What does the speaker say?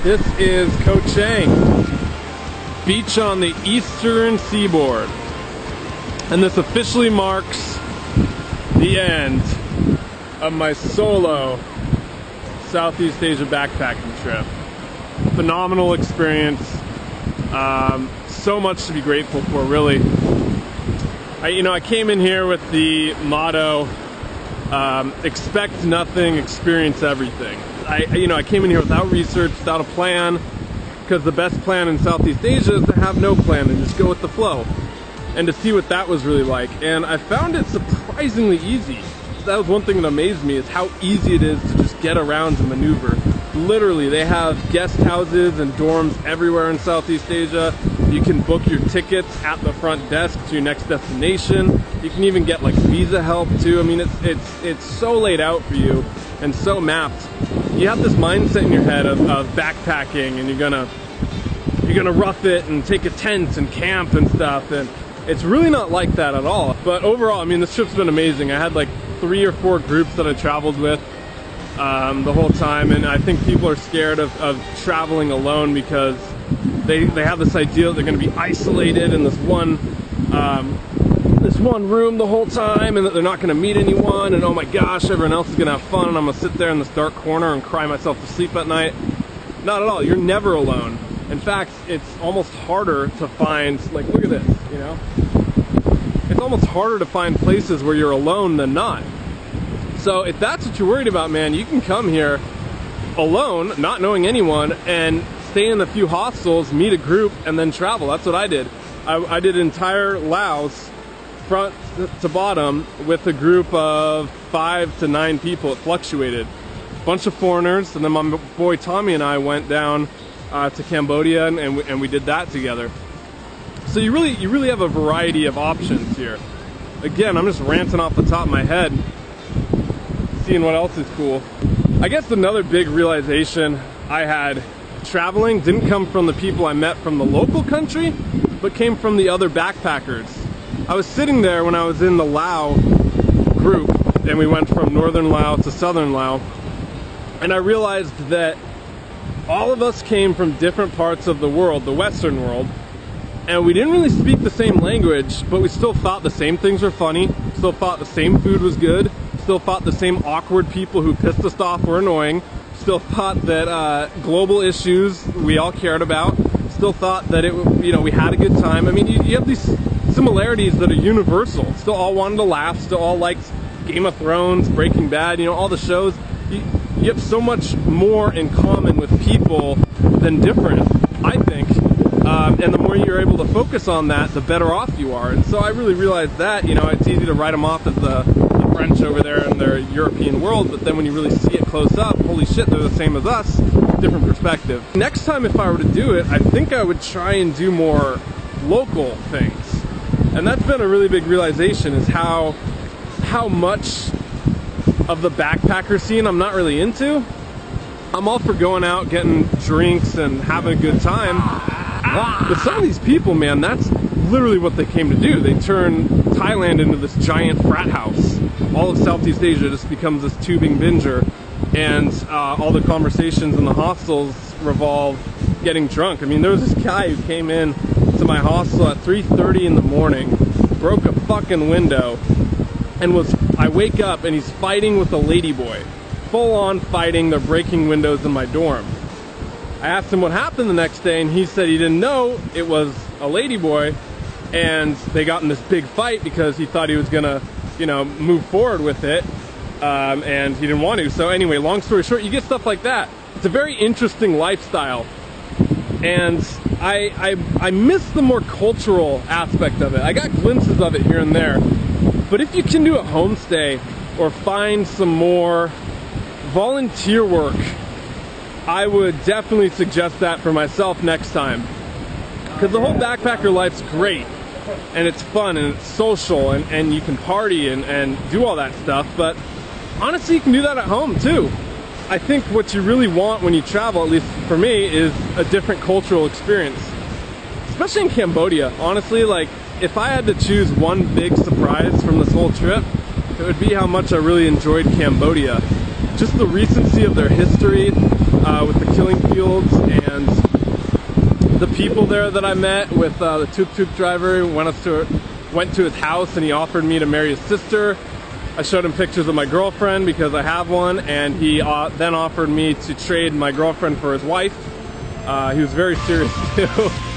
This is Koh Chang, beach on the eastern seaboard. And this officially marks the end of my solo Southeast Asia backpacking trip. Phenomenal experience. So much to be grateful for, really. I came in here with the motto, expect nothing, experience everything. I came in here without research, without a plan, because the best plan in Southeast Asia is to have no plan and just go with the flow, and to see what that was really like. And I found it surprisingly easy. That was one thing that amazed me, is how easy it is to just get around and maneuver. Literally, they have guest houses and dorms everywhere in Southeast Asia. You can book your tickets at the front desk to your next destination. You can even get like visa help too. I mean, it's so laid out for you and so mapped. You have this mindset in your head of backpacking, and you're gonna rough it and take a tent and camp and stuff, and it's really not like that at all. But overall, I mean, this trip's been amazing. I had like 3 or 4 groups that I traveled with the whole time, and I think people are scared of traveling alone because they have this idea that they're going to be isolated in this one room the whole time, and that they're not going to meet anyone, and oh my gosh, everyone else is going to have fun, and I'm going to sit there in this dark corner and cry myself to sleep at night. Not at all. You're never alone. In fact, it's almost harder to find, like, look at this, you know? It's almost harder to find places where you're alone than not. So if that's what you're worried about, man, you can come here alone, not knowing anyone, and stay in a few hostels, meet a group, and then travel. That's what I did. I did entire Laos, front to bottom, with a group of 5 to 9 people. It fluctuated. A bunch of foreigners, and then my boy Tommy and I went down to Cambodia, and we did that together. So you really have a variety of options here. Again, I'm just ranting off the top of my head, seeing what else is cool. I guess another big realization I had traveling didn't come from the people I met from the local country, but came from the other backpackers. I was sitting there when I was in the Lao group, and we went from northern Laos to southern Laos, and I realized that all of us came from different parts of the world, the Western world, and we didn't really speak the same language, but we still thought the same things were funny, still thought the same food was good, still thought the same awkward people who pissed us off were annoying, still thought that global issues we all cared about, still thought that we had a good time. I mean, you have these similarities that are universal. Still all wanted to laugh, still all liked Game of Thrones, Breaking Bad, all the shows. You have so much more in common with people than different, I think. And the more you're able to focus on that, the better off you are. And so I really realized that, it's easy to write them off as the French over there in their European world, but then when you really see it close up, holy shit, they're the same as us, different perspective. Next time, if I were to do it, I think I would try and do more local things. And that's been a really big realization, is how much of the backpacker scene I'm not really into. I'm all for going out, getting drinks, and having a good time. But some of these people, man, that's literally what they came to do. They turn Thailand into this giant frat house. All of Southeast Asia just becomes this tubing binger, and all the conversations in the hostels revolve getting drunk. I mean, there was this guy who came in to my hostel at 3:30 in the morning, broke a fucking window, and I wake up and he's fighting with a ladyboy. Full on fighting, they're breaking windows in my dorm. I asked him what happened the next day, and he said he didn't know it was a ladyboy, and they got in this big fight because he thought he was gonna, move forward with it, and he didn't want to. So anyway, long story short, you get stuff like that. It's a very interesting lifestyle, and I miss the more cultural aspect of it. I got glimpses of it here and there, but if you can do a homestay or find some more volunteer work, I would definitely suggest that for myself next time. Because the whole backpacker life's great, and it's fun, and it's social, and you can party and do all that stuff, but honestly, you can do that at home too. I think what you really want when you travel, at least for me, is a different cultural experience. Especially in Cambodia. Honestly, like, if I had to choose one big surprise from this whole trip, it would be how much I really enjoyed Cambodia. Just the recency of their history, with the killing fields, and the people there that I met with the tuk-tuk driver. Went to his house and he offered me to marry his sister. I showed him pictures of my girlfriend because I have one, and he then offered me to trade my girlfriend for his wife. He was very serious too.